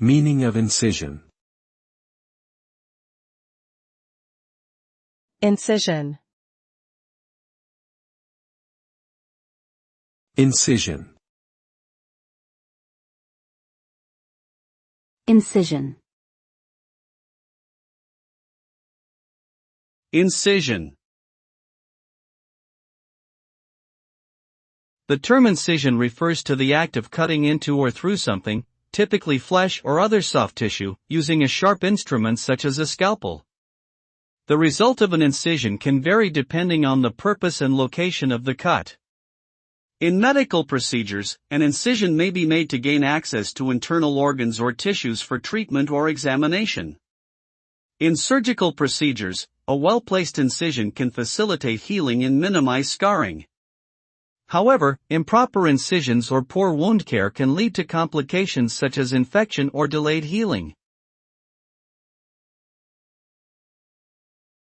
Meaning of incision. Incision. Incision. Incision. Incision. The term incision refers to the act of cutting into or through something, typically flesh or other soft tissue, using a sharp instrument such as a scalpel. The result of an incision can vary depending on the purpose and location of the cut. In medical procedures, an incision may be made to gain access to internal organs or tissues for treatment or examination. In surgical procedures, a well-placed incision can facilitate healing and minimize scarring. However, improper incisions or poor wound care can lead to complications such as infection or delayed healing.